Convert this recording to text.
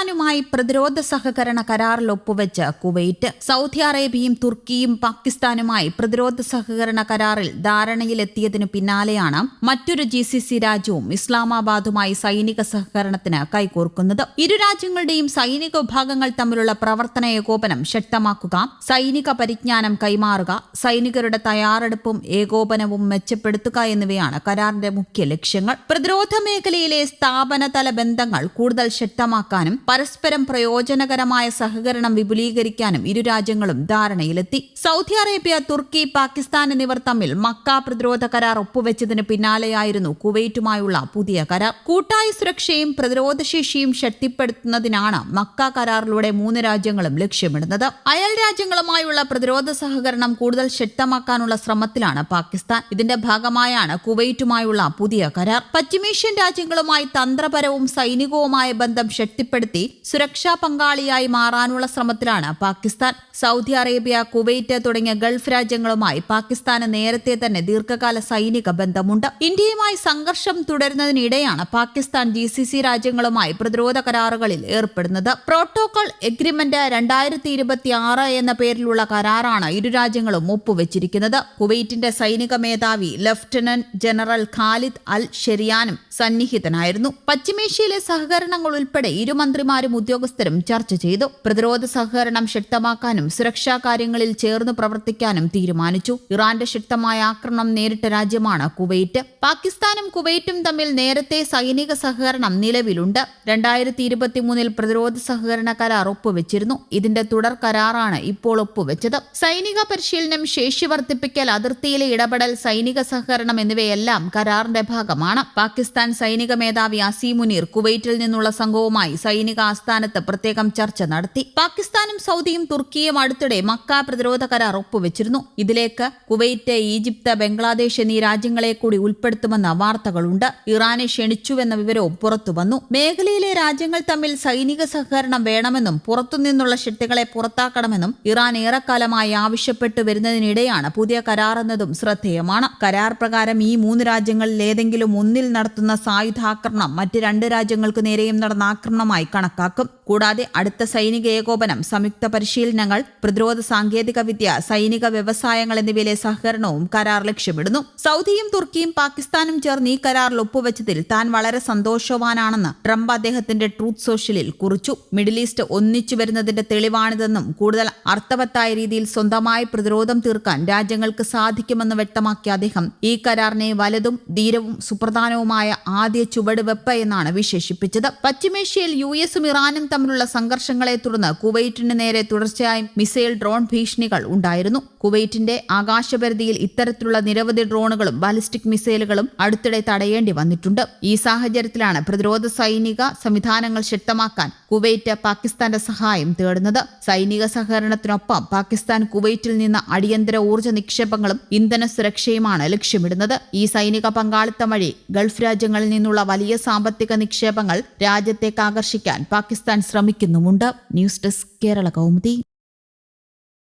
പാകിസ്ഥാനുമായി പ്രതിരോധ സഹകരണ കരാറിൽ ഒപ്പുവെച്ച് കുവൈറ്റ്. സൗദി അറേബ്യയും തുർക്കിയും പാകിസ്ഥാനുമായി പ്രതിരോധ സഹകരണ കരാറിൽ ധാരണയിലെത്തിയതിനു പിന്നാലെയാണ് മറ്റൊരു GCC രാജ്യവും ഇസ്ലാമാബാദുമായി സൈനിക സഹകരണത്തിന് കൈകോർക്കുന്നത്. ഇരു രാജ്യങ്ങളുടെയും സൈനിക വിഭാഗങ്ങൾ തമ്മിലുള്ള പ്രവർത്തന ഏകോപനം ശക്തമാക്കുക, സൈനിക പരിജ്ഞാനം കൈമാറുക, സൈനികരുടെ തയ്യാറെടുപ്പും ഏകോപനവും മെച്ചപ്പെടുത്തുക എന്നിവയാണ് കരാറിന്റെ മുഖ്യ ലക്ഷ്യങ്ങൾ. പ്രതിരോധ മേഖലയിലെ സ്ഥാപനതല ബന്ധങ്ങൾ കൂടുതൽ ശക്തമാക്കാനും പരസ്പരം പ്രയോജനകരമായ സഹകരണം വിപുലീകരിക്കാനും ഇരു രാജ്യങ്ങളും ധാരണയിലെത്തി. സൗദി അറേബ്യ, തുർക്കി, പാകിസ്ഥാൻ എന്നിവർ തമ്മിൽ മക്ക പ്രതിരോധ കരാർ ഒപ്പുവെച്ചതിന് പിന്നാലെയായിരുന്നു കുവൈറ്റുമായുള്ള പുതിയ കരാർ. കൂട്ടായ സുരക്ഷയും പ്രതിരോധശേഷിയും ശക്തിപ്പെടുത്തുന്നതിനാണ് മക്ക കരാറിലൂടെ മൂന്ന് രാജ്യങ്ങളും ലക്ഷ്യമിടുന്നത്. അയൽ രാജ്യങ്ങളുമായുള്ള പ്രതിരോധ സഹകരണം കൂടുതൽ ശക്തമാക്കാനുള്ള ശ്രമത്തിലാണ് പാകിസ്ഥാൻ. ഇതിന്റെ ഭാഗമായാണ് കുവൈറ്റുമായുള്ള പുതിയ കരാർ. പശ്ചിമേഷ്യൻ രാജ്യങ്ങളുമായി തന്ത്രപരവും സൈനികവുമായ ബന്ധം ശക്തിപ്പെടുത്തി സുരക്ഷാ പങ്കാളിയായി മാറാനുള്ള ശ്രമത്തിലാണ് പാകിസ്ഥാൻ. സൗദി അറേബ്യ, കുവൈറ്റ് തുടങ്ങിയ ഗൾഫ് രാജ്യങ്ങളുമായി പാകിസ്ഥാന് നേരത്തെ തന്നെ ദീർഘകാല സൈനിക ബന്ധമുണ്ട്. ഇന്ത്യയുമായി സംഘർഷം തുടരുന്നതിനിടെയാണ് പാകിസ്ഥാൻ GCC രാജ്യങ്ങളുമായി പ്രതിരോധ കരാറുകളിൽ ഏർപ്പെടുന്നത്. പ്രോട്ടോകോൾ എഗ്രിമെന്റ് 2026 എന്ന പേരിലുള്ള കരാറാണ് ഇരു രാജ്യങ്ങളും ഒപ്പുവെച്ചിരിക്കുന്നത്. കുവൈറ്റിന്റെ സൈനിക മേധാവി ലഫ്റ്റനന്റ് ജനറൽ ഖാലിദ് അൽ ഷെരിയാനും സന്നിഹിതനായിരുന്നു. പശ്ചിമേഷ്യയിലെ സഹകരണങ്ങൾ ഉൾപ്പെടെ ഇരു മന്ത്രിമാരും ഉദ്യോഗസ്ഥരും ചർച്ച ചെയ്തു. പ്രതിരോധ സഹകരണം ശക്തമാക്കാനും സുരക്ഷാ കാര്യങ്ങളിൽ ചേർന്ന് പ്രവർത്തിക്കാനും തീരുമാനിച്ചു. ഇറാന്റെ ശക്തമായ ആക്രമണം നേരിട്ട രാജ്യമാണ് കുവൈറ്റ്. പാകിസ്ഥാനും കുവൈറ്റും തമ്മിൽ നേരത്തെ സൈനിക സഹകരണം നിലവിലുണ്ട്. 2023 പ്രതിരോധ സഹകരണ കരാർ ഒപ്പുവെച്ചിരുന്നു. ഇതിന്റെ തുടർ കരാറാണ് ഇപ്പോൾ ഒപ്പുവെച്ചത്. സൈനിക പരിശീലനം, ശേഷി വർദ്ധിപ്പിക്കൽ, അതിർത്തിയിലെ ഇടപെടൽ, സൈനിക സഹകരണം എന്നിവയെല്ലാം കരാറിന്റെ ഭാഗമാണ്. പാകിസ്ഥാൻ സൈനിക മേധാവി അസീം മുനീർ കുവൈറ്റിൽ നിന്നുള്ള സംഘവുമായി സൈനിക ആസ്ഥാനത്ത് പ്രത്യേകം ചർച്ച നടത്തി. പാകിസ്ഥാനും സൗദിയും തുർക്കിയും അടുത്തിടെ മക്ക പ്രതിരോധ കരാർ ഒപ്പുവെച്ചിരുന്നു. ഇതിലേക്ക് കുവൈറ്റ്, ഈജിപ്ത്, ബംഗ്ലാദേശ് എന്നീ രാജ്യങ്ങളെ കൂടി ഉൾപ്പെടുത്തുമെന്ന വാർത്തകളുണ്ട്. ഇറാനെ ക്ഷണിച്ചുവെന്ന വിവരവും പുറത്തുവന്നു. മേഖലയിലെ രാജ്യങ്ങൾ തമ്മിൽ സൈനിക സഹകരണം വേണമെന്നും പുറത്തുനിന്നുള്ള ശക്തികളെ പുറത്താക്കണമെന്നും ഇറാൻ ഏറെക്കാലമായി ആവശ്യപ്പെട്ടു വരുന്നതിനിടെയാണ് പുതിയ കരാർ എന്നതും ശ്രദ്ധേയമാണ്. കരാർ പ്രകാരം ഈ മൂന്ന് രാജ്യങ്ങളിൽ ഏതെങ്കിലും ഒന്നിൽ നടത്തുന്ന സായുധാക്രമണം മറ്റ് രണ്ട് രാജ്യങ്ങൾക്ക് നേരെയും നടന്ന ആക്രമണമായി കണക്കാക്കും. കൂടാതെ അടുത്ത സൈനിക ഏകോപനം, സംയുക്ത പരിശീലനങ്ങൾ, പ്രതിരോധ സാങ്കേതിക വിദ്യ, സൈനിക വ്യവസായങ്ങൾ എന്നിവയിലെ സഹകരണവും കരാർ ലക്ഷ്യമിടുന്നു. സൗദിയും തുർക്കിയും പാകിസ്ഥാനും ചേർന്ന് ഈ കരാറിൽ ഒപ്പുവെച്ചതിൽ താൻ വളരെ സന്തോഷവാനാണെന്ന് ട്രംപ് അദ്ദേഹത്തിന്റെ ട്രൂത്ത് സോഷ്യലിൽ കുറിച്ചു. മിഡിൽ ഈസ്റ്റ് ഒന്നിച്ചു വരുന്നതിന്റെ തെളിവാണിതെന്നും കൂടുതൽ അർത്ഥവത്തായ രീതിയിൽ സ്വന്തമായി പ്രതിരോധം തീർക്കാൻ രാജ്യങ്ങൾക്ക് സാധിക്കുമെന്ന് വ്യക്തമാക്കിയ അദ്ദേഹം ഈ കരാറിനെ വലുതും ധീരവും സുപ്രധാനവുമായ ആദ്യ ചുവടുവെപ്പ് എന്നാണ് വിശേഷിപ്പിച്ചത്. പശ്ചിമേഷ്യയിൽ US-ഉം ഇറാനും തമ്മിലുള്ള സംഘർഷങ്ങളെ തുടർന്ന് കുവൈറ്റിന് നേരെ തുടർച്ചയായി മിസൈൽ, ഡ്രോൺ ഭീഷണികൾ ഉണ്ടായിരുന്നു. കുവൈറ്റിന്റെ ആകാശപരിധിയിൽ ഇത്തരത്തിലുള്ള നിരവധി ഡ്രോണുകളും ബാലിസ്റ്റിക് മിസൈലുകളും അടുത്തിടെ തടയേണ്ടി വന്നിട്ടുണ്ട്. ഈ സാഹചര്യത്തിലാണ് പ്രതിരോധ സൈനിക സംവിധാനങ്ങൾ ശക്തമാക്കാൻ കുവൈറ്റ് പാകിസ്ഥാന്റെ സഹായം തേടുന്നത്. സൈനിക സഹകരണത്തിനൊപ്പം പാകിസ്ഥാൻ കുവൈറ്റിൽ നിന്ന് അടിയന്തര ഊർജ്ജ നിക്ഷേപങ്ങളും ഇന്ധന സുരക്ഷയുമാണ് ലക്ഷ്യമിടുന്നത്. ഈ സൈനിക പങ്കാളിത്തം വഴി ഗൾഫ് രാജ്യങ്ങളിൽ നിന്നുള്ള വലിയ സാമ്പത്തിക നിക്ഷേപങ്ങൾ രാജ്യത്തേക്ക് ആകർഷിക്കാൻ പാകിസ്ഥാൻ ശ്രമിക്കുന്നുമുണ്ട്. News desk, Kerala Kaumudi.